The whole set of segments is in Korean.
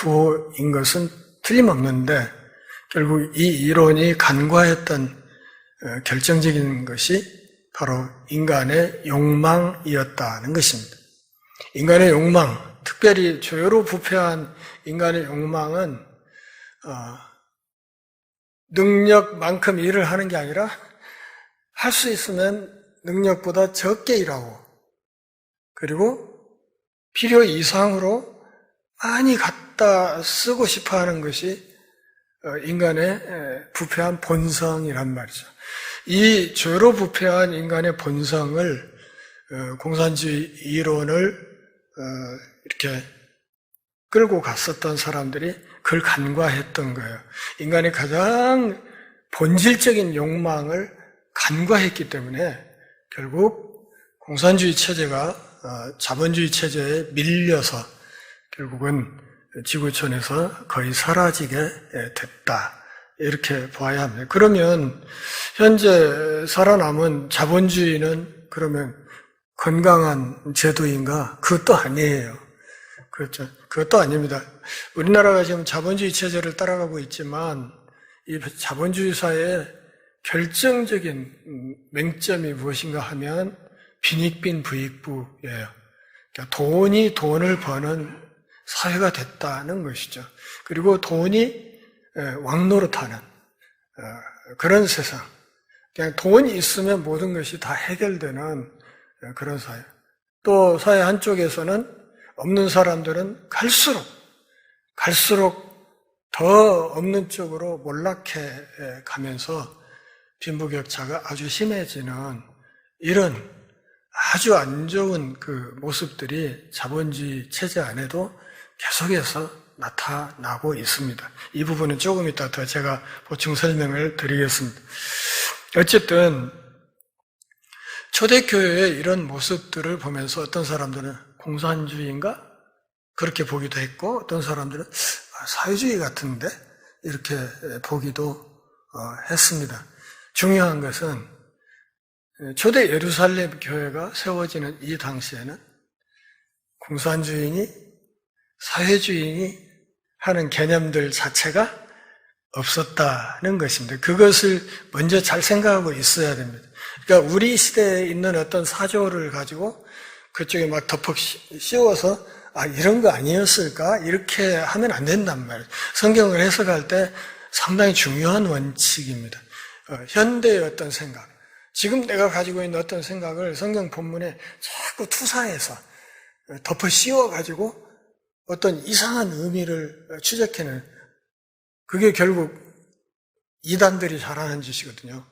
구호인 것은 틀림없는데 결국 이 이론이 간과했던 결정적인 것이 바로 인간의 욕망이었다는 것입니다. 인간의 욕망, 특별히 죄로 부패한 인간의 욕망은 능력만큼 일을 하는 게 아니라 할 수 있으면 능력보다 적게 일하고 그리고 필요 이상으로 많이 갖다 쓰고 싶어 하는 것이 인간의 부패한 본성이란 말이죠. 이 죄로 부패한 인간의 본성을 공산주의 이론을 이렇게 끌고 갔었던 사람들이 그걸 간과했던 거예요. 인간의 가장 본질적인 욕망을 간과했기 때문에 결국 공산주의 체제가 자본주의 체제에 밀려서 결국은 지구촌에서 거의 사라지게 됐다. 이렇게 봐야 합니다. 그러면 현재 살아남은 자본주의는 그러면 건강한 제도인가? 그것도 아니에요. 그렇죠. 그것도 아닙니다. 우리나라가 지금 자본주의 체제를 따라가고 있지만 이 자본주의 사회의 결정적인 맹점이 무엇인가 하면 빈익빈 부익부예요. 그러니까 돈이 돈을 버는 사회가 됐다는 것이죠. 그리고 돈이 왕노릇하는 그런 세상. 그냥 돈이 있으면 모든 것이 다 해결되는 그런 사회. 또 사회 한쪽에서는 없는 사람들은 갈수록 더 없는 쪽으로 몰락해 가면서 빈부격차가 아주 심해지는 이런 아주 안 좋은 그 모습들이 자본주의 체제 안에도 계속해서 나타나고 있습니다. 이 부분은 조금 이따 더 제가 보충 설명을 드리겠습니다. 어쨌든 초대교회의 이런 모습들을 보면서 어떤 사람들은 공산주의인가? 그렇게 보기도 했고 어떤 사람들은 사회주의 같은데? 이렇게 보기도 했습니다. 중요한 것은 초대 예루살렘 교회가 세워지는 이 당시에는 공산주의니 사회주의니 하는 개념들 자체가 없었다는 것입니다. 그것을 먼저 잘 생각하고 있어야 됩니다. 그러니까 우리 시대에 있는 어떤 사조를 가지고 그쪽에 막 덮어 씌워서 이런 거 아니었을까? 이렇게 하면 안 된단 말이에요. 성경을 해석할 때 상당히 중요한 원칙입니다. 현대의 어떤 생각, 지금 내가 가지고 있는 어떤 생각을 성경 본문에 자꾸 투사해서 덮어 씌워가지고 어떤 이상한 의미를 추적해내는 그게 결국 이단들이 잘하는 짓이거든요.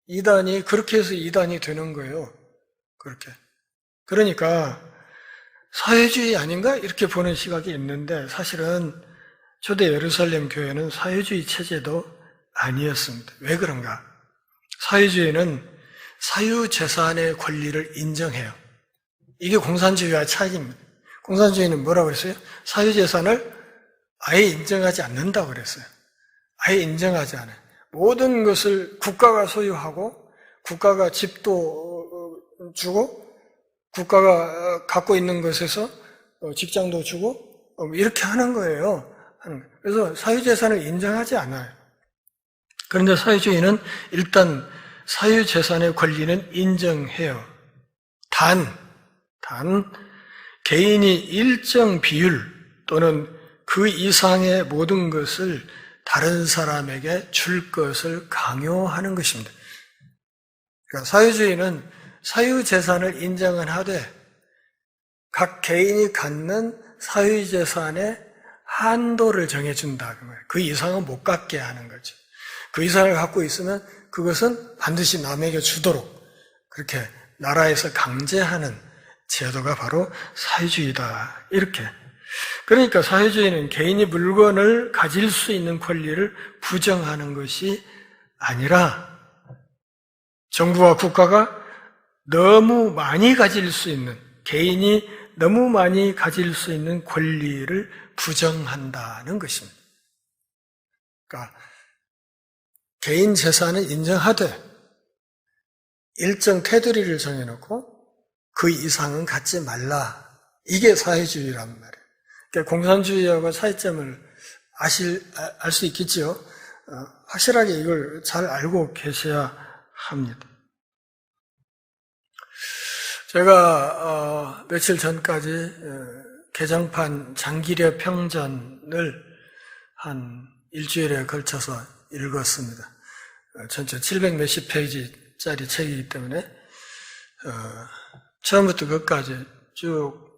이단이 그렇게 해서 이단이 되는 거예요. 그렇게. 그러니까 사회주의 아닌가? 이렇게 보는 시각이 있는데 사실은 초대 예루살렘 교회는 사회주의 체제도 아니었습니다. 왜 그런가? 사회주의는 사유재산의 권리를 인정해요. 이게 공산주의와 차이입니다. 공산주의는 뭐라고 그랬어요? 사유재산을 아예 인정하지 않는다고 그랬어요. 아예 인정하지 않아요. 모든 것을 국가가 소유하고 국가가 집도 주고 국가가 갖고 있는 것에서 직장도 주고 이렇게 하는 거예요. 그래서 사유재산을 인정하지 않아요. 그런데 사회주의는 일단 사유재산의 권리는 인정해요. 단 개인이 일정 비율 또는 그 이상의 모든 것을 다른 사람에게 줄 것을 강요하는 것입니다. 그러니까 사유주의는 사유재산을 인정은 하되 각 개인이 갖는 사유재산의 한도를 정해준다. 그 이상은 못 갖게 하는 거죠. 그 이상을 갖고 있으면 그것은 반드시 남에게 주도록 그렇게 나라에서 강제하는 제도가 바로 사회주의다. 이렇게. 그러니까 사회주의는 개인이 물건을 가질 수 있는 권리를 부정하는 것이 아니라 정부와 국가가 너무 많이 가질 수 있는, 개인이 너무 많이 가질 수 있는 권리를 부정한다는 것입니다. 그러니까 개인 재산을 인정하되 일정 테두리를 정해놓고 그 이상은 갖지 말라. 이게 사회주의란 말이에요. 그러니까 공산주의하고 차이점을 알 수 있겠지요. 확실하게 이걸 잘 알고 계셔야 합니다. 제가 며칠 전까지 개정판 장기려 평전을 한 일주일에 걸쳐서 읽었습니다. 전체 700 몇십 페이지짜리 책이기 때문에 처음부터 끝까지 쭉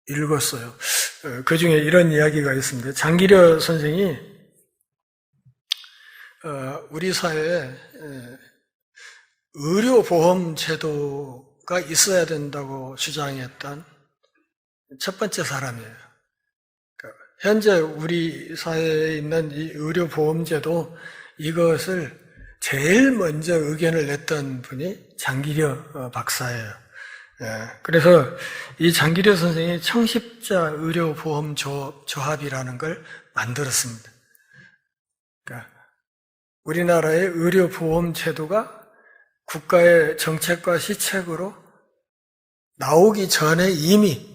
읽었어요. 그 중에 이런 이야기가 있습니다. 장기려 선생이 우리 사회에 의료보험 제도가 있어야 된다고 주장했던 첫 번째 사람이에요. 그러니까 현재 우리 사회에 있는 이 의료보험제도, 이것을 제일 먼저 의견을 냈던 분이 장기려 박사예요. 그래서 이 장기려 선생이 청십자 의료보험조합이라는 걸 만들었습니다. 그러니까 우리나라의 의료보험제도가 국가의 정책과 시책으로 나오기 전에 이미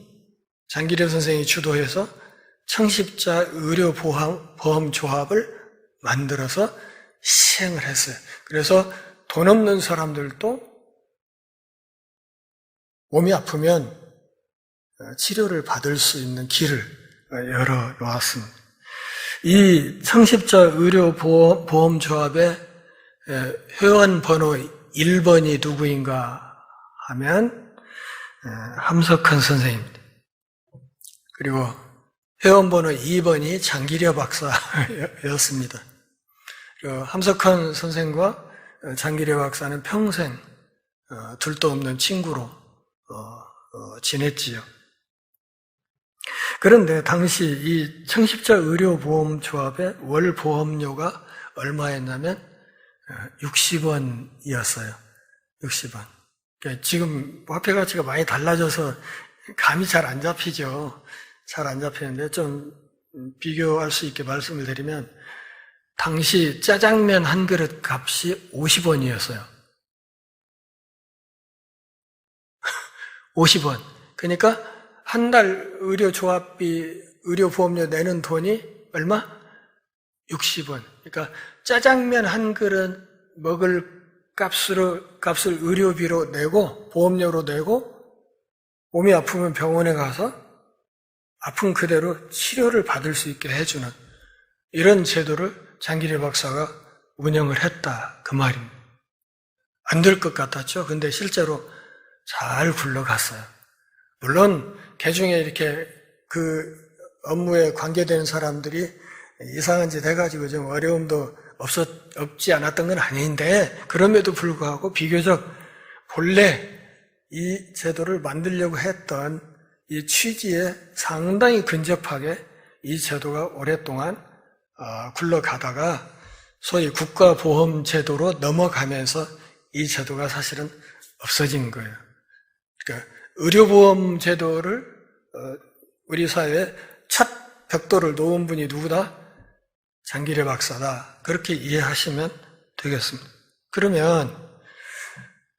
장기려 선생이 주도해서 청십자 의료보험조합을 만들어서 시행을 했어요. 그래서 돈 없는 사람들도 몸이 아프면 치료를 받을 수 있는 길을 열어놓았습니다. 이 청십자 의료보험조합의 회원 번호 1번이 누구인가 하면 함석헌 선생입니다. 그리고 회원 번호 2번이 장기려 박사였습니다. 함석헌 선생과 장기려 박사는 평생 둘도 없는 친구로 지냈지요. 그런데 당시 이 청십자 의료보험조합의 월 보험료가 얼마였냐면 60원이었어요. 60원. 그러니까 지금 화폐 가치가 많이 달라져서 감이 잘 안 잡히죠. 잘 안 잡히는데 좀 비교할 수 있게 말씀을 드리면 당시 짜장면 한 그릇 값이 50원이었어요. 50원. 그러니까 한 달 의료조합비, 의료보험료 내는 돈이 얼마? 60원. 그러니까 짜장면 한 그릇 먹을 값을 의료비로 내고 보험료로 내고 몸이 아프면 병원에 가서 아픈 그대로 치료를 받을 수 있게 해주는 이런 제도를 장기려 박사가 운영을 했다, 그 말입니다. 안 될 것 같았죠. 근데 실제로 잘 굴러갔어요. 물론 개중에 이렇게 그 업무에 관계되는 사람들이 이상한 짓 해가지고 좀 어려움도 없지 않았던 건 아닌데, 그럼에도 불구하고 비교적 본래 이 제도를 만들려고 했던 이 취지에 상당히 근접하게 이 제도가 오랫동안 굴러가다가 소위 국가보험제도로 넘어가면서 이 제도가 사실은 없어진 거예요. 그러니까 의료보험제도를 우리 사회에 첫 벽돌을 놓은 분이 누구다? 장기려 박사다. 그렇게 이해하시면 되겠습니다. 그러면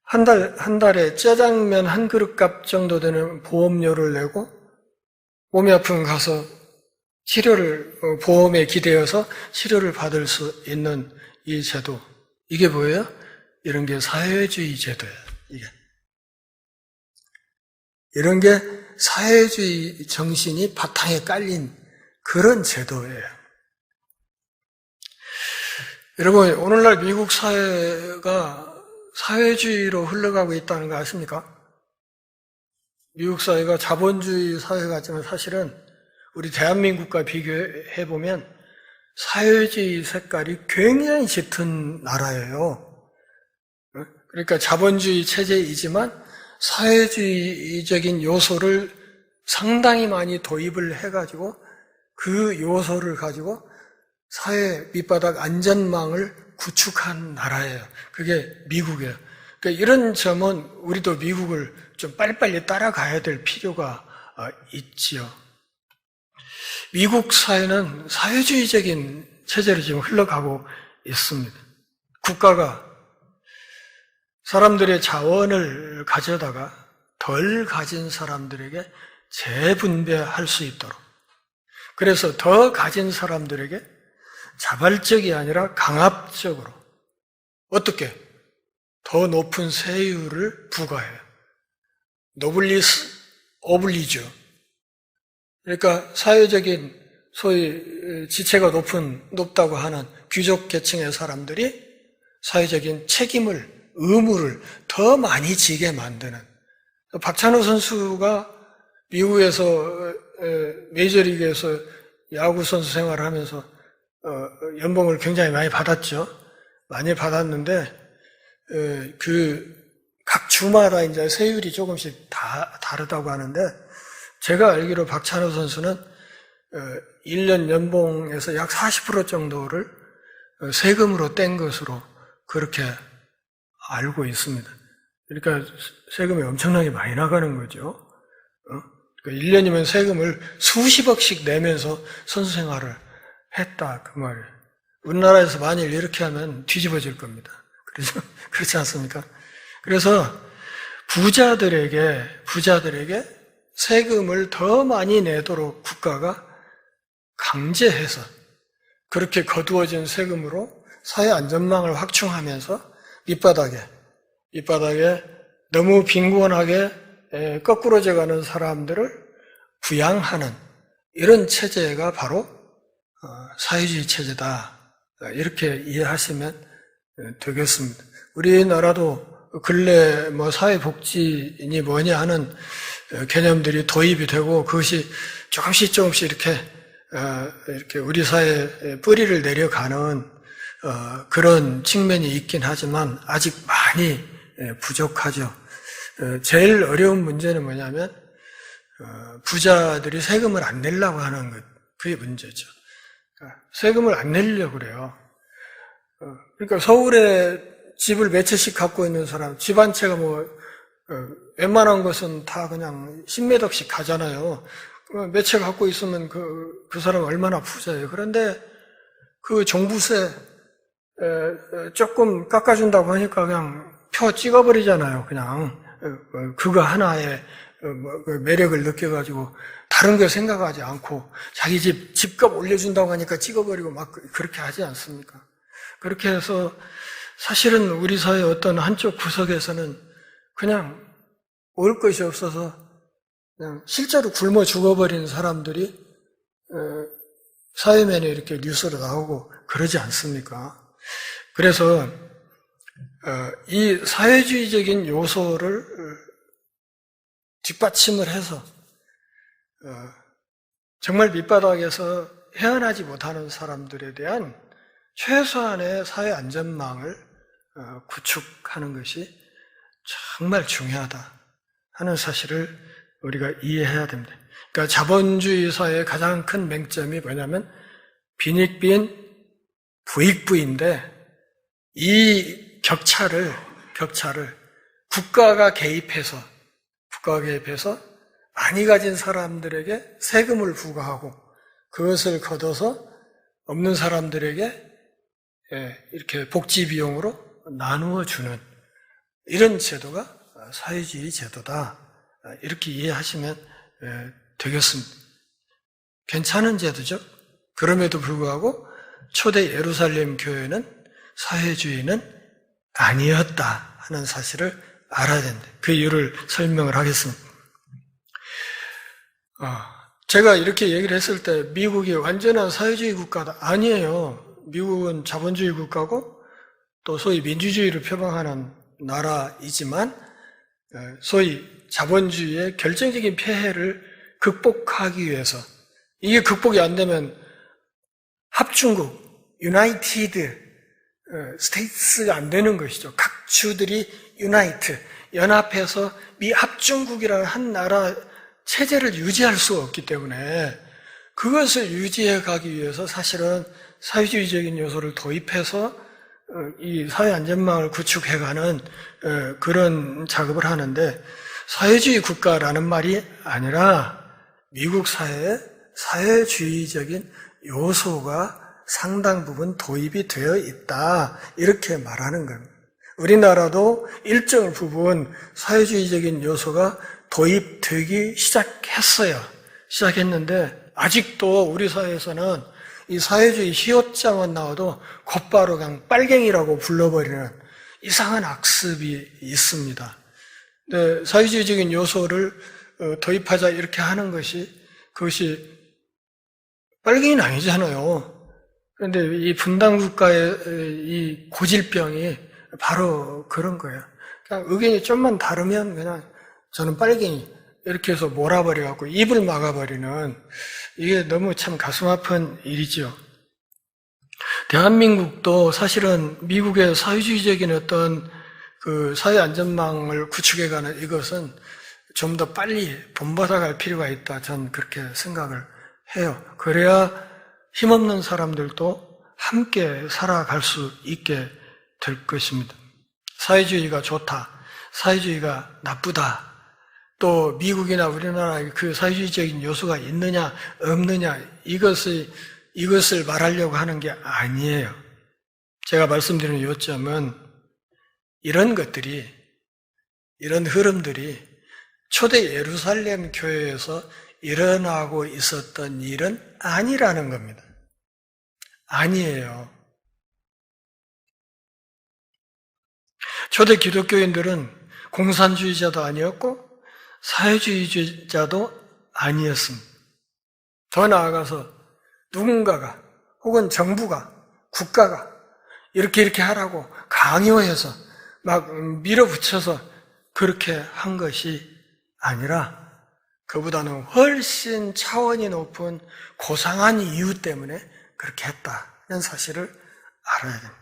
한 달에 짜장면 한 그릇 값 정도 되는 보험료를 내고 몸이 아프면 가서 보험에 기대어서 치료를 받을 수 있는 이 제도. 이게 뭐예요? 이런 게 사회주의 제도예요. 이런 게 사회주의 정신이 바탕에 깔린 그런 제도예요. 여러분, 오늘날 미국 사회가 사회주의로 흘러가고 있다는 거 아십니까? 미국 사회가 자본주의 사회 같지만 사실은 우리 대한민국과 비교해보면 사회주의 색깔이 굉장히 짙은 나라예요. 그러니까 자본주의 체제이지만 사회주의적인 요소를 상당히 많이 도입을 해가지고 그 요소를 가지고 사회 밑바닥 안전망을 구축한 나라예요. 그게 미국이에요. 그러니까 이런 점은 우리도 미국을 좀 빨리빨리 따라가야 될 필요가 있지요. 미국 사회는 사회주의적인 체제로 지금 흘러가고 있습니다. 국가가 사람들의 자원을 가져다가 덜 가진 사람들에게 재분배할 수 있도록. 그래서 더 가진 사람들에게 자발적이 아니라 강압적으로 어떻게? 더 높은 세율을 부과해요. 노블리스 오블리주. 그러니까 사회적인 소위 지체가 높다고 하는 귀족 계층의 사람들이 사회적인 책임을, 의무를 더 많이 지게 만드는. 박찬호 선수가 미국에서 메이저리그에서 야구 선수 생활을 하면서 연봉을 굉장히 많이 받았죠. 많이 받았는데 각 주마다 이제 세율이 조금씩 다르다고 하는데, 제가 알기로 박찬호 선수는 1년 연봉에서 약 40% 정도를 세금으로 뗀 것으로 그렇게 알고 있습니다. 그러니까 세금이 엄청나게 많이 나가는 거죠. 그러니까 1년이면 세금을 수십억씩 내면서 선수 생활을 했다, 그 말이에요. 우리나라에서 만일 이렇게 하면 뒤집어질 겁니다. 그래서 그렇지 않습니까? 그래서 부자들에게 세금을 더 많이 내도록 국가가 강제해서 그렇게 거두어진 세금으로 사회 안전망을 확충하면서 밑바닥에 너무 빈곤하게 거꾸로져 가는 사람들을 부양하는 이런 체제가 바로 사회주의 체제다. 이렇게 이해하시면 되겠습니다. 우리나라도 근래 사회복지니 뭐냐 하는 개념들이 도입이 되고 그것이 조금씩 이렇게 우리 사회에 뿌리를 내려가는 그런 측면이 있긴 하지만 아직 많이 부족하죠. 제일 어려운 문제는 뭐냐면 부자들이 세금을 안 내려고 하는 것, 그게 문제죠. 세금을 안 내려고 그래요. 그러니까 서울에 집을 몇 채씩 갖고 있는 사람, 집 한 채가 웬만한 것은 다 그냥 10몇 억씩 가잖아요. 몇 채 갖고 있으면 그 사람 얼마나 부자예요. 그런데 그 종부세 조금 깎아준다고 하니까 그냥 표 찍어버리잖아요. 그냥 그거 하나에 매력을 느껴가지고 다른 거 생각하지 않고 자기 집값 올려준다고 하니까 찍어버리고 막 그렇게 하지 않습니까? 그렇게 해서 사실은 우리 사회 어떤 한쪽 구석에서는 그냥 먹을 것이 없어서 그냥 실제로 굶어 죽어버린 사람들이 사회면에 이렇게 뉴스로 나오고 그러지 않습니까? 그래서 이 사회주의적인 요소를 뒷받침을 해서 정말 밑바닥에서 헤어나지 못하는 사람들에 대한 최소한의 사회 안전망을 구축하는 것이 정말 중요하다 하는 사실을 우리가 이해해야 됩니다. 그러니까 자본주의 사회의 가장 큰 맹점이 뭐냐면 빈익빈 부익부인데, 이 격차를 국가가 개입해서 많이 가진 사람들에게 세금을 부과하고 그것을 걷어서 없는 사람들에게 이렇게 복지 비용으로 나누어 주는 이런 제도가 사회주의 제도다. 이렇게 이해하시면 되겠습니다. 괜찮은 제도죠. 그럼에도 불구하고 초대 예루살렘 교회는 사회주의는 아니었다 하는 사실을 알아야 된다. 그 이유를 설명을 하겠습니다. 제가 이렇게 얘기를 했을 때 미국이 완전한 사회주의 국가다. 아니에요. 미국은 자본주의 국가고 또 소위 민주주의를 표방하는 나라이지만 소위 자본주의의 결정적인 폐해를 극복하기 위해서, 이게 극복이 안 되면 합중국, 유나이티드 스테이트스가 안 되는 것이죠. 각 주들이 연합해서 미 합중국이라는 한 나라 체제를 유지할 수가 없기 때문에 그것을 유지해 가기 위해서 사실은 사회주의적인 요소를 도입해서 이 사회 안전망을 구축해가는 그런 작업을 하는데, 사회주의 국가라는 말이 아니라 미국 사회에 사회주의적인 요소가 상당 부분 도입이 되어 있다, 이렇게 말하는 겁니다. 우리나라도 일정 부분 사회주의적인 요소가 도입되기 시작했는데 아직도 우리 사회에서는 이 사회주의 시옷자만 나와도 곧바로 그냥 빨갱이라고 불러버리는 이상한 악습이 있습니다. 근데 사회주의적인 요소를 도입하자 이렇게 하는 그것이 빨갱이는 아니잖아요. 그런데 이 분단국가의 이 고질병이 바로 그런 거예요. 그냥 의견이 좀만 다르면 그냥 저는 빨갱이 이렇게 해서 몰아버려갖고 입을 막아버리는, 이게 너무 참 가슴 아픈 일이죠. 대한민국도 사실은 미국의 사회주의적인 어떤 그 사회 안전망을 구축해가는 이것은 좀 더 빨리 본받아갈 필요가 있다. 저는 그렇게 생각을 해요. 그래야 힘없는 사람들도 함께 살아갈 수 있게 될 것입니다. 사회주의가 좋다, 사회주의가 나쁘다, 또 미국이나 우리나라에 그 사회주의적인 요소가 있느냐 없느냐 이것을 말하려고 하는 게 아니에요. 제가 말씀드리는 요점은 이런 것들이, 이런 흐름들이 초대 예루살렘 교회에서 일어나고 있었던 일은 아니라는 겁니다. 아니에요. 초대 기독교인들은 공산주의자도 아니었고 사회주의자도 아니었습니다. 더 나아가서 누군가가 혹은 정부가, 국가가 이렇게 하라고 강요해서 막 밀어붙여서 그렇게 한 것이 아니라 그보다는 훨씬 차원이 높은 고상한 이유 때문에 그렇게 했다는 사실을 알아야 됩니다.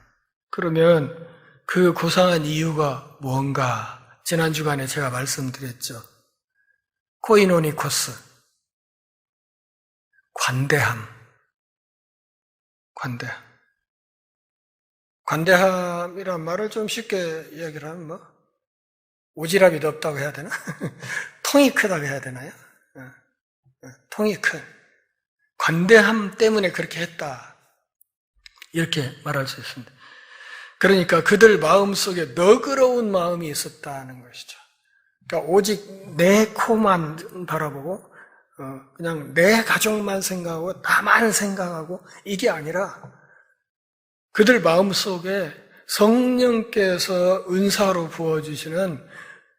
그러면 그 고상한 이유가 뭔가 지난 주간에 제가 말씀드렸죠. 코이노니코스, 관대함. 관대함이란 말을 좀 쉽게 이야기를 하면 오지랖이 넓다고 해야 되나? 통이 크다고 해야 되나요? 통이 큰. 관대함 때문에 그렇게 했다. 이렇게 말할 수 있습니다. 그러니까 그들 마음속에 너그러운 마음이 있었다는 것이죠. 그러니까 오직 내 코만 바라보고 그냥 내 가족만 생각하고 나만 생각하고 이게 아니라 그들 마음속에 성령께서 은사로 부어주시는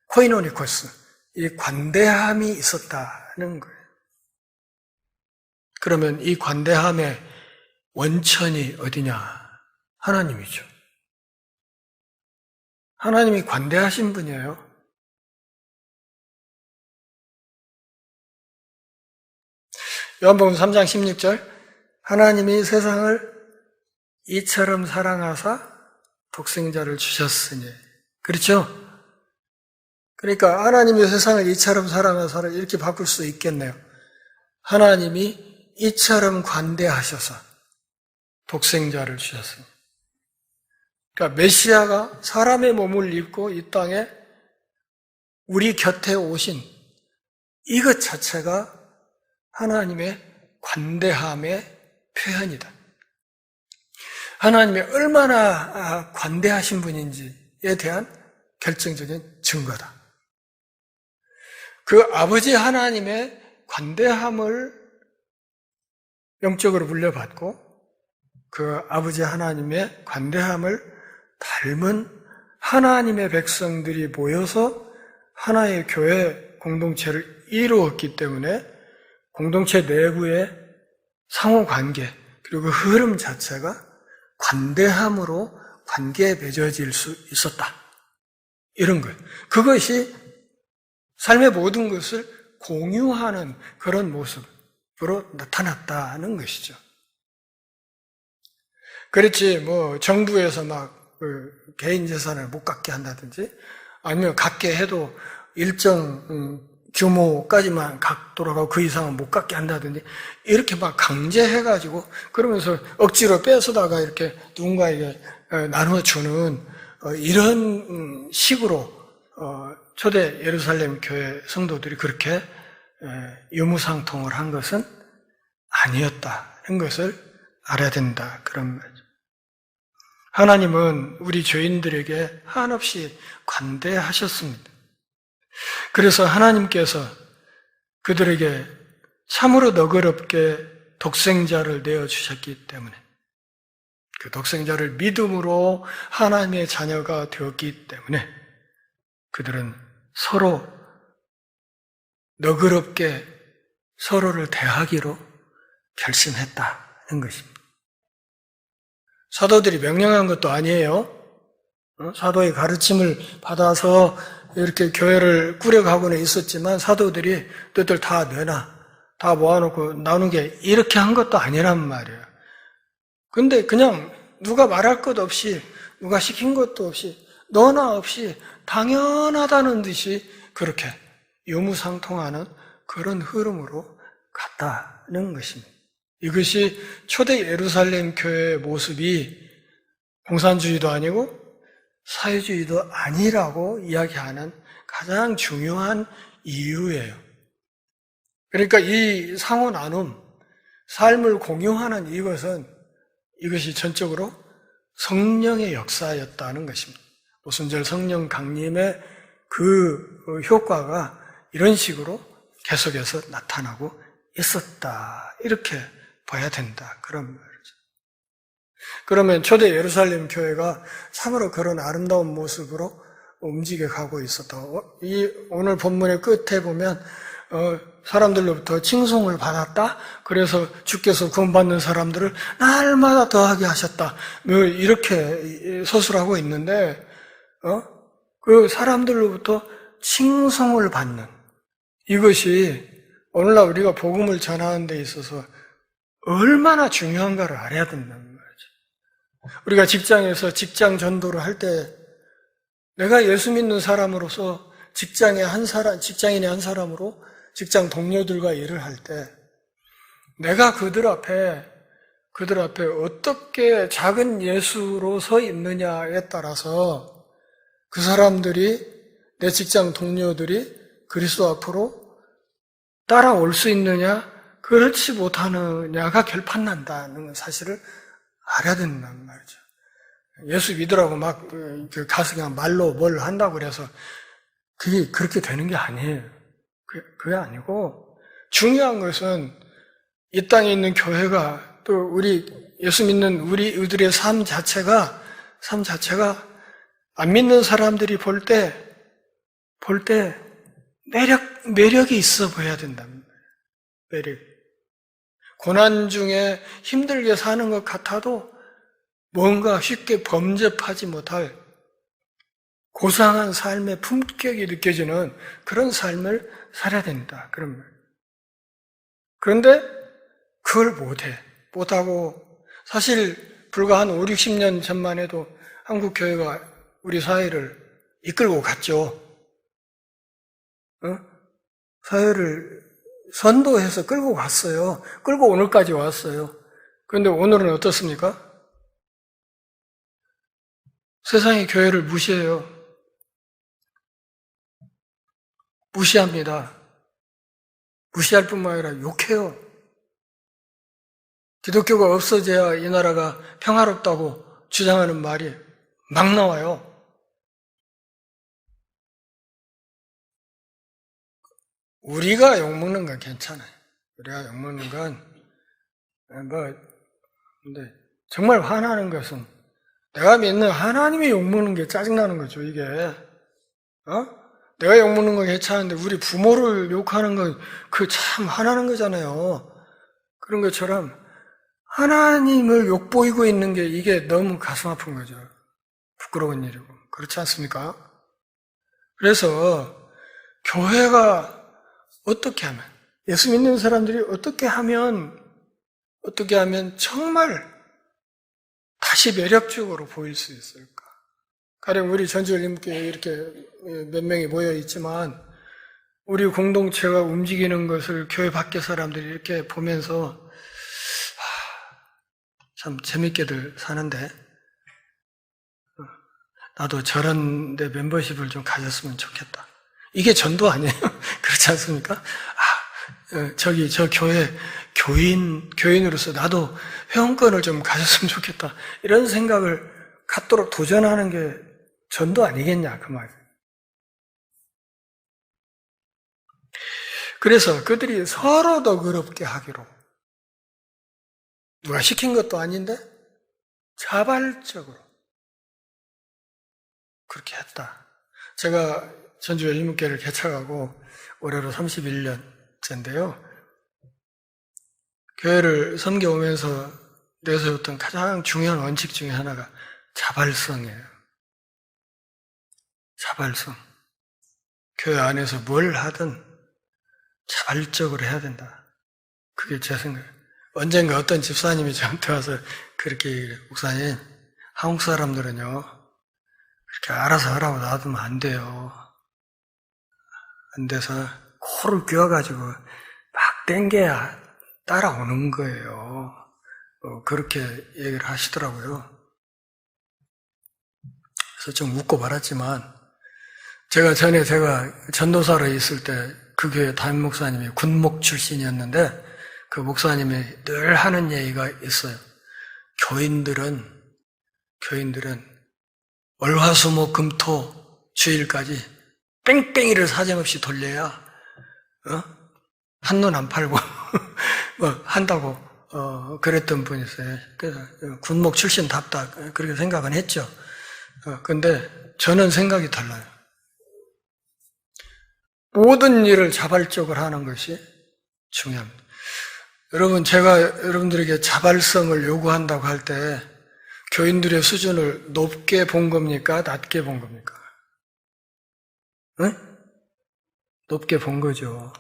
코이노니코스, 이 관대함이 있었다는 거예요. 그러면 이 관대함의 원천이 어디냐? 하나님이죠. 하나님이 관대하신 분이에요. 요한복음 3장 16절, 하나님이 세상을 이처럼 사랑하사 독생자를 주셨으니. 그렇죠? 그러니까 하나님이 세상을 이처럼 사랑하사를 이렇게 바꿀 수 있겠네요. 하나님이 이처럼 관대하셔서 독생자를 주셨으니. 그러니까 메시아가 사람의 몸을 입고 이 땅에 우리 곁에 오신 이것 자체가 하나님의 관대함의 표현이다. 하나님이 얼마나 관대하신 분인지에 대한 결정적인 증거다. 그 아버지 하나님의 관대함을 영적으로 물려받고 그 아버지 하나님의 관대함을 닮은 하나님의 백성들이 모여서 하나의 교회 공동체를 이루었기 때문에 공동체 내부의 상호관계 그리고 그 흐름 자체가 관대함으로 관계에 맺어질 수 있었다. 이런 거예요. 그것이 삶의 모든 것을 공유하는 그런 모습으로 나타났다는 것이죠. 그렇지, 정부에서 개인 재산을 못 갖게 한다든지, 아니면 갖게 해도 일정 규모까지만 돌아가고 그 이상은 못 갖게 한다든지, 이렇게 강제해가지고, 그러면서 억지로 뺏어다가 이렇게 누군가에게 나눠주는, 이런 식으로, 초대 예루살렘 교회 성도들이 그렇게 유무상통을 한 것은 아니었다는 것을 알아야 된다. 그런 말이죠. 하나님은 우리 죄인들에게 한없이 관대하셨습니다. 그래서 하나님께서 그들에게 참으로 너그럽게 독생자를 내어주셨기 때문에, 그 독생자를 믿음으로 하나님의 자녀가 되었기 때문에 그들은 서로 너그럽게 서로를 대하기로 결심했다는 것입니다. 사도들이 명령한 것도 아니에요. 사도의 가르침을 받아서 이렇게 교회를 꾸려가고는 있었지만 사도들이 너희들 다 내놔, 다 모아놓고 나누는 게 이렇게 한 것도 아니란 말이에요. 근데 그냥 누가 말할 것 없이, 누가 시킨 것도 없이, 너나 없이 당연하다는 듯이 그렇게 유무상통하는 그런 흐름으로 갔다는 것입니다. 이것이 초대 예루살렘 교회의 모습이 공산주의도 아니고 사회주의도 아니라고 이야기하는 가장 중요한 이유예요. 그러니까 이 상호 나눔, 삶을 공유하는 이것이 전적으로 성령의 역사였다는 것입니다. 오순절 성령 강림의 그 효과가 이런 식으로 계속해서 나타나고 있었다. 이렇게 봐야 된다. 그런 말이죠. 그러면 초대 예루살렘 교회가 참으로 그런 아름다운 모습으로 움직여 가고 있었다. 오늘 본문의 끝에 보면 사람들로부터 칭송을 받았다. 그래서 주께서 구원받는 사람들을 날마다 더하게 하셨다. 이렇게 서술하고 있는데 그 사람들로부터 칭송을 받는 이것이 오늘날 우리가 복음을 전하는 데 있어서 얼마나 중요한가를 알아야 된다는 말이죠. 우리가 직장에서 직장 전도를 할 때 내가 예수 믿는 사람으로서 직장인의 한 사람으로 직장 동료들과 일을 할 때 내가 그들 앞에 어떻게 작은 예수로 서 있느냐에 따라서 그 사람들이, 내 직장 동료들이 그리스도 앞으로 따라올 수 있느냐, 그렇지 못하느냐가 결판난다는 사실을 알아야 된다는 말이죠. 예수 믿으라고 막 가서 그냥 말로 뭘 한다고 그래서 그게 그렇게 되는 게 아니에요. 그게 아니고 중요한 것은 이 땅에 있는 교회가 또 우리 예수 믿는 우리들의 삶 자체가 안 믿는 사람들이 볼 때 매력이 있어 보여야 된답니다. 매력. 고난 중에 힘들게 사는 것 같아도 뭔가 쉽게 범접하지 못할 고상한 삶의 품격이 느껴지는 그런 삶을 살아야 된다. 그런 말. 그런데 그걸 못하고 사실 불과 한 5, 60년 전만 해도 한국 교회가 우리 사회를 이끌고 갔죠. 사회를 선도해서 끌고 갔어요. 끌고 오늘까지 왔어요. 그런데 오늘은 어떻습니까? 세상이 교회를 무시해요. 무시합니다. 무시할 뿐만 아니라 욕해요. 기독교가 없어져야 이 나라가 평화롭다고 주장하는 말이 막 나와요. 우리가 욕먹는 건 괜찮아요. 우리가 욕먹는 건, 근데 정말 화나는 것은 내가 믿는 하나님이 욕먹는 게 짜증나는 거죠, 이게. 내가 욕먹는 건 괜찮은데 우리 부모를 욕하는 건 그 참 화나는 거잖아요. 그런 것처럼 하나님을 욕보이고 있는 게 이게 너무 가슴 아픈 거죠. 부끄러운 일이고. 그렇지 않습니까? 그래서 교회가 어떻게 하면, 예수 믿는 사람들이 어떻게 하면 정말 다시 매력적으로 보일 수 있을까? 가령 우리 전주올림픽에 이렇게 몇 명이 모여 있지만 우리 공동체가 움직이는 것을 교회 밖의 사람들이 이렇게 보면서 참 재밌게들 사는데 나도 저런 데 멤버십을 좀 가졌으면 좋겠다. 이게 전도 아니에요? 그렇지 않습니까? 저 교회 교인으로서 나도 회원권을 좀 가졌으면 좋겠다. 이런 생각을 갖도록 도전하는 게 전도 아니겠냐, 그 말이에요. 그래서 그들이 서로 너그럽게 하기로, 누가 시킨 것도 아닌데 자발적으로 그렇게 했다. 제가 전주열린문교회를 개척하고 올해로 31년째인데요. 교회를 섬겨오면서 내세웠던 가장 중요한 원칙 중에 하나가 자발성이에요. 자발성. 교회 안에서 뭘 하든 자발적으로 해야 된다. 그게 제 생각이에요. 언젠가 어떤 집사님이 저한테 와서 그렇게 얘기해요. 목사님, 한국 사람들은요, 그렇게 알아서 하라고 놔두면 안 돼요. 안 돼서 코를 뀌어가지고 막 땡겨야 따라오는 거예요. 그렇게 얘기를 하시더라고요. 그래서 좀 웃고 말았지만, 제가 전도사로 있을 때 그 교회 담임 목사님이 군목 출신이었는데, 그 목사님이 늘 하는 얘기가 있어요. 교인들은 월화수목금토 주일까지 뺑뺑이를 사정없이 돌려야 한눈 안 팔고 한다고 그랬던 분이 있어요. 그래서 군목 출신답다 그렇게 생각은 했죠. 근데 저는 생각이 달라요. 모든 일을 자발적으로 하는 것이 중요합니다. 여러분, 제가 여러분들에게 자발성을 요구한다고 할 때 교인들의 수준을 높게 본 겁니까? 낮게 본 겁니까? 응? 높게 본 거죠.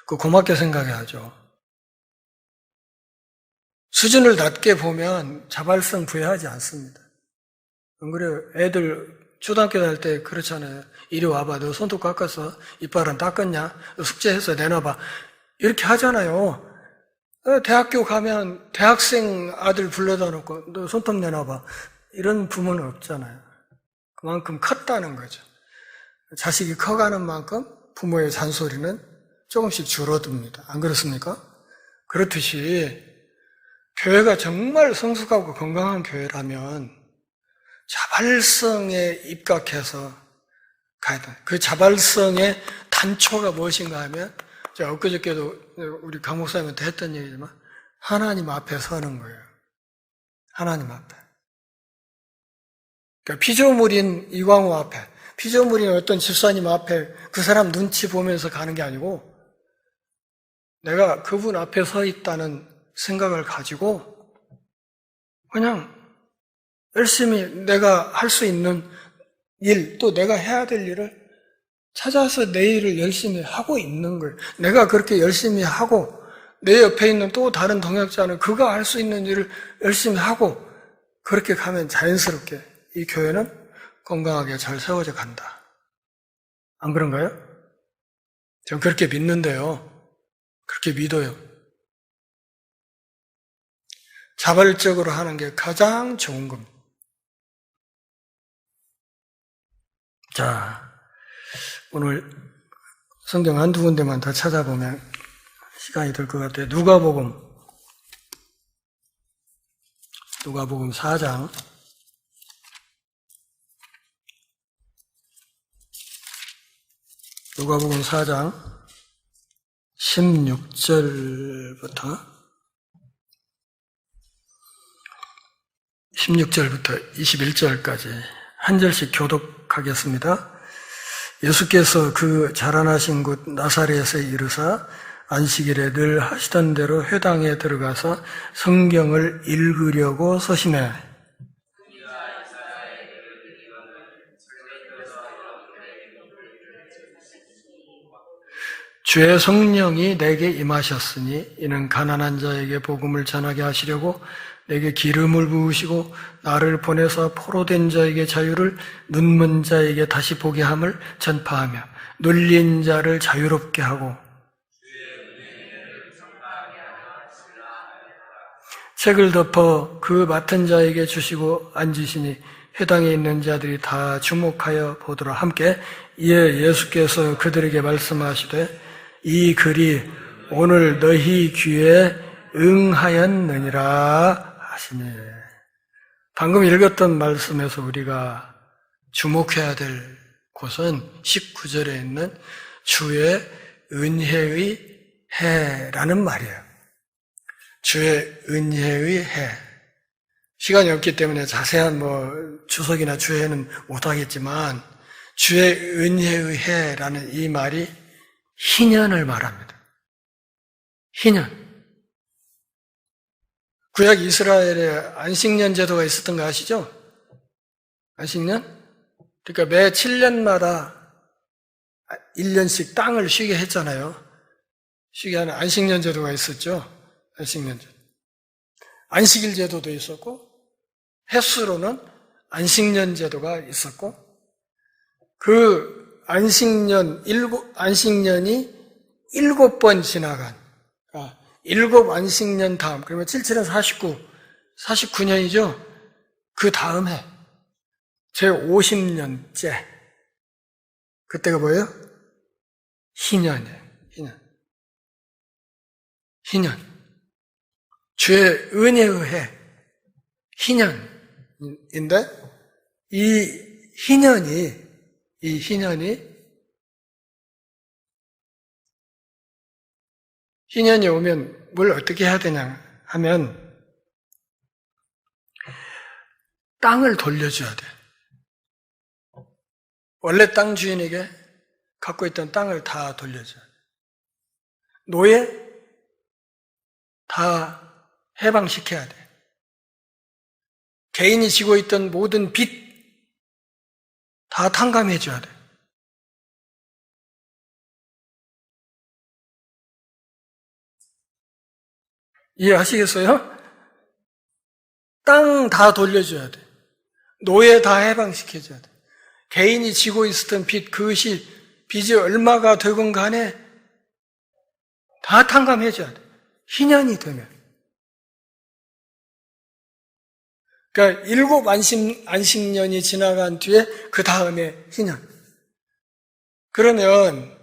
고맙게 생각해야죠. 수준을 낮게 보면 자발성 부여하지 않습니다. 안 그래요? 애들 초등학교 다닐 때 그렇잖아요. 이리 와봐. 너 손톱 깎았어? 이빨은 닦았냐? 너 숙제해서 내놔봐. 이렇게 하잖아요. 대학교 가면 대학생 아들 불러다 놓고 너 손톱 내놔봐. 이런 부모는 없잖아요. 그만큼 컸다는 거죠. 자식이 커가는 만큼 부모의 잔소리는 조금씩 줄어듭니다. 안 그렇습니까? 그렇듯이 교회가 정말 성숙하고 건강한 교회라면 자발성에 입각해서 가야 돼. 그 자발성의 단초가 무엇인가 하면 제가 엊그저께도 우리 강 목사님한테 했던 얘기지만 하나님 앞에 서는 거예요. 하나님 앞에. 그러니까 피조물인 이광호 앞에, 피조물인 어떤 집사님 앞에 그 사람 눈치 보면서 가는 게 아니고 내가 그분 앞에 서 있다는 생각을 가지고 그냥 열심히 내가 할 수 있는 일, 또 내가 해야 될 일을 찾아서 내 일을 열심히 하고 있는 거예요. 내가 그렇게 열심히 하고 내 옆에 있는 또 다른 동역자는 그가 할 수 있는 일을 열심히 하고 그렇게 가면 자연스럽게 이 교회는 건강하게 잘 세워져 간다. 안 그런가요? 전 그렇게 믿는데요. 그렇게 믿어요. 자발적으로 하는 게 가장 좋은 겁니다. 자, 오늘 성경 한두 군데만 더 찾아보면 시간이 될 것 같아요. 누가복음 4장 16절부터 21절까지 한 절씩 교독하겠습니다. 예수께서 그 자라나신 곳 나사렛에 이르사 안식일에 늘 하시던 대로 회당에 들어가서 성경을 읽으려고 서시매 주의 성령이 내게 임하셨으니 이는 가난한 자에게 복음을 전하게 하시려고 내게 기름을 부으시고 나를 보내서 포로된 자에게 자유를 눈먼 자에게 다시 보게 함을 전파하며 눌린 자를 자유롭게 하고 책을 덮어 그 맡은 자에게 주시고 앉으시니 회당에 있는 자들이 다 주목하여 보더라. 함께 이에 예수께서 그들에게 말씀하시되 이 글이 오늘 너희 귀에 응하였느니라 하시니 방금 읽었던 말씀에서 우리가 주목해야 될 곳은 19절에 있는 주의 은혜의 해라는 말이에요. 주의 은혜의 해. 시간이 없기 때문에 자세한 주석이나 주해는 못하겠지만 주의 은혜의 해라는 이 말이 희년을 말합니다. 희년. 구약 이스라엘에 안식년 제도가 있었던 거 아시죠? 안식년? 그러니까 매 7년마다 1년씩 땅을 쉬게 했잖아요. 쉬게 하는 안식년 제도가 있었죠. 안식년 제도. 안식일 제도도 있었고 횟수로는 안식년 제도가 있었고 그 안식년이 7번 지나간 7 안식년 다음 그러면 77은 49년이죠. 그 다음 해 제 50년째 그때가 뭐예요? 희년이에요. 희년. 주의 은혜의 해 희년인데 이 희년이 오면 뭘 어떻게 해야 되냐 하면 땅을 돌려줘야 돼. 원래 땅 주인에게 갖고 있던 땅을 다 돌려줘야 돼. 노예 다 해방시켜야 돼. 개인이 지고 있던 모든 빚 다 탕감해줘야 돼. 이해하시겠어요? 땅 다 돌려줘야 돼. 노예 다 해방시켜줘야 돼. 개인이 지고 있었던 빚, 그것이 빚이 얼마가 되건 간에 다 탕감해줘야 돼. 희년이 되면. 그러니까 7 안식년이 지나간 뒤에 그 다음에 희년. 그러면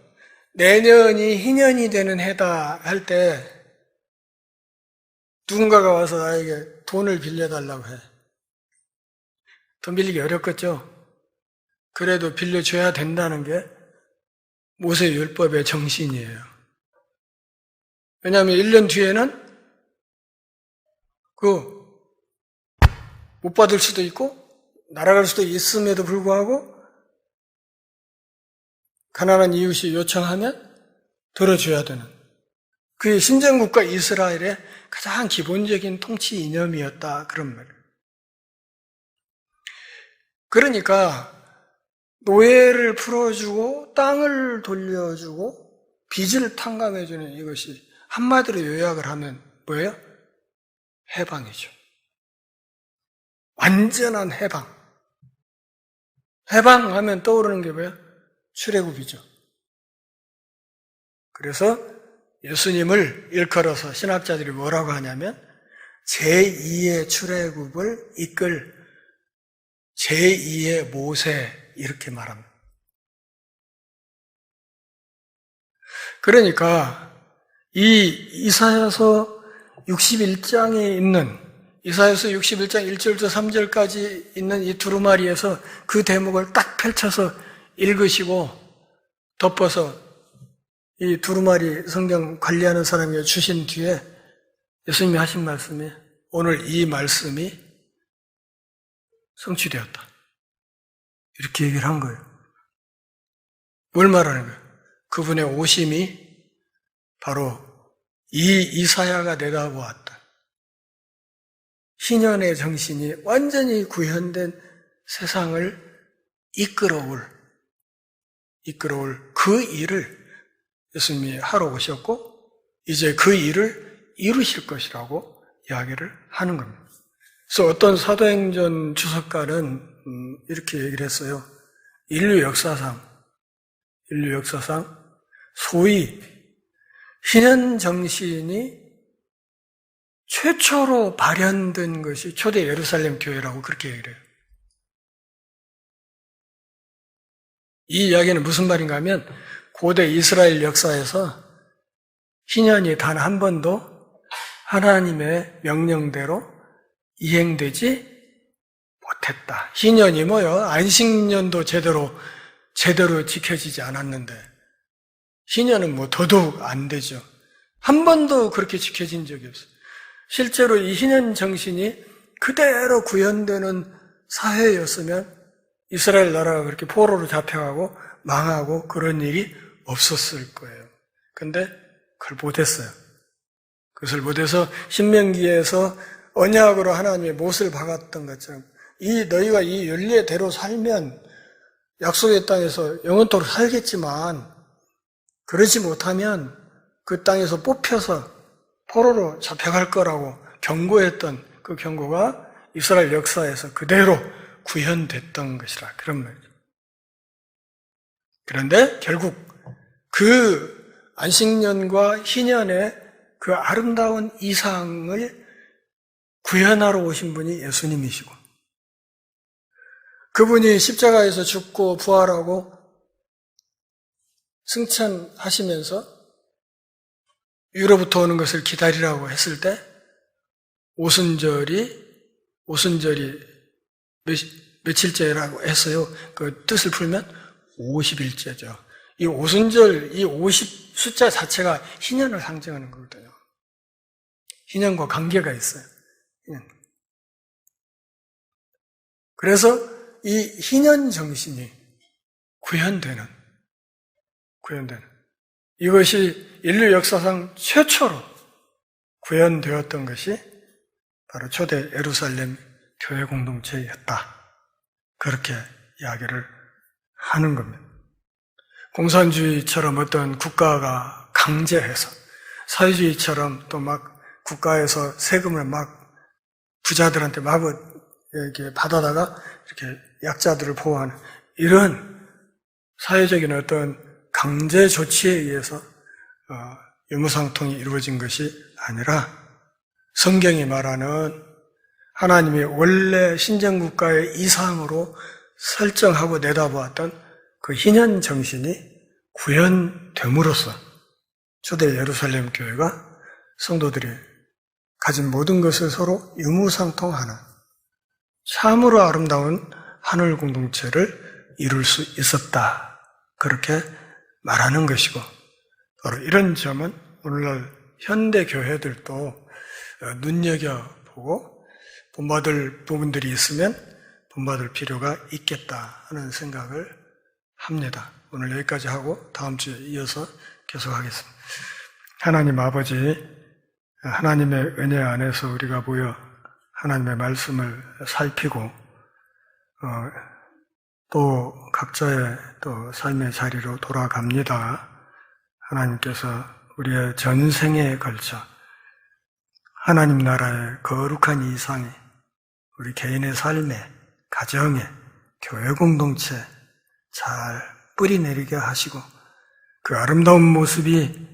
내년이 희년이 되는 해다 할 때 누군가가 와서 나에게 돈을 빌려달라고 해. 돈 빌리기 어렵겠죠? 그래도 빌려줘야 된다는 게 모세 율법의 정신이에요. 왜냐하면 1년 뒤에는 못 받을 수도 있고 날아갈 수도 있음에도 불구하고 가난한 이웃이 요청하면 들어줘야 되는 그게 신정국가 이스라엘의 가장 기본적인 통치 이념이었다 그런 말이에요. 그러니까 노예를 풀어주고 땅을 돌려주고 빚을 탕감해주는 이것이 한마디로 요약을 하면 뭐예요? 해방이죠. 완전한 해방. 해방하면 떠오르는 게 뭐예요? 출애굽이죠. 그래서 예수님을 일컬어서 신학자들이 뭐라고 하냐면 제2의 출애굽을 이끌 제2의 모세 이렇게 말합니다. 그러니까 이 이사야서 61장에 있는 이사야서 61장 1절부터 3절까지 있는 이 두루마리에서 그 대목을 딱 펼쳐서 읽으시고 덮어서 이 두루마리 성경 관리하는 사람이 주신 뒤에 예수님이 하신 말씀이 오늘 이 말씀이 성취되었다. 이렇게 얘기를 한 거예요. 뭘 말하는 거예요? 그분의 오심이 바로 이 이사야가 내다보았다. 희년의 정신이 완전히 구현된 세상을 이끌어올 그 일을 예수님이 하러 오셨고 이제 그 일을 이루실 것이라고 이야기를 하는 겁니다. 그래서 어떤 사도행전 주석가는 이렇게 얘기를 했어요. 인류 역사상 소위 희년 정신이 최초로 발현된 것이 초대 예루살렘 교회라고 그렇게 얘기를 해요. 이 이야기는 무슨 말인가 하면 고대 이스라엘 역사에서 희년이 단 한 번도 하나님의 명령대로 이행되지 못했다. 희년이 뭐요? 안식년도 제대로 지켜지지 않았는데 희년은 뭐 더더욱 안 되죠. 한 번도 그렇게 지켜진 적이 없어요. 실제로 이 희년 정신이 그대로 구현되는 사회였으면 이스라엘 나라가 그렇게 포로로 잡혀가고 망하고 그런 일이 없었을 거예요. 근데 그걸 못했어요. 그것을 못해서 신명기에서 언약으로 하나님의 못을 박았던 것처럼 너희가 이 윤리대로 살면 약속의 땅에서 영원토록 살겠지만 그러지 못하면 그 땅에서 뽑혀서 포로로 잡혀갈 거라고 경고했던 그 경고가 이스라엘 역사에서 그대로 구현됐던 것이라 그런 말이죠. 그런데 결국 그 안식년과 희년의 그 아름다운 이상을 구현하러 오신 분이 예수님이시고 그분이 십자가에서 죽고 부활하고 승천하시면서 위로부터 오는 것을 기다리라고 했을 때 오순절이 며칠째라고 했어요. 그 뜻을 풀면 50일째죠. 이 오순절, 이 50 숫자 자체가 희년을 상징하는 거거든요. 희년과 관계가 있어요. 희년. 그래서 이 희년 정신이 구현되는 이것이 인류 역사상 최초로 구현되었던 것이 바로 초대 예루살렘 교회 공동체였다. 그렇게 이야기를 하는 겁니다. 공산주의처럼 어떤 국가가 강제해서 사회주의처럼 또 막 국가에서 세금을 막 부자들한테 막 이렇게 받아다가 이렇게 약자들을 보호하는 이런 사회적인 어떤 강제 조치에 의해서 유무상통이 이루어진 것이 아니라 성경이 말하는 하나님이 원래 신정국가의 이상으로 설정하고 내다보았던 그 희년 정신이 구현됨으로써 초대 예루살렘 교회가 성도들이 가진 모든 것을 서로 유무상통하는 참으로 아름다운 하늘 공동체를 이룰 수 있었다. 그렇게 말하는 것이고 바로 이런 점은 오늘날 현대 교회들도 눈여겨보고 본받을 부분들이 있으면 본받을 필요가 있겠다 하는 생각을 합니다. 오늘 여기까지 하고 다음 주에 이어서 계속하겠습니다. 하나님 아버지, 하나님의 은혜 안에서 우리가 모여 하나님의 말씀을 살피고 또 각자의 또 삶의 자리로 돌아갑니다. 하나님께서 우리의 전생에 걸쳐 하나님 나라의 거룩한 이상이 우리 개인의 삶에, 가정에, 교회 공동체 잘 뿌리내리게 하시고 그 아름다운 모습이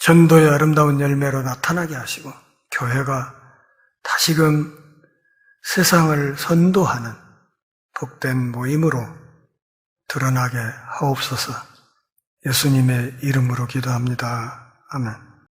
전도의 아름다운 열매로 나타나게 하시고 교회가 다시금 세상을 선도하는 복된 모임으로 드러나게 하옵소서. 예수님의 이름으로 기도합니다. 아멘.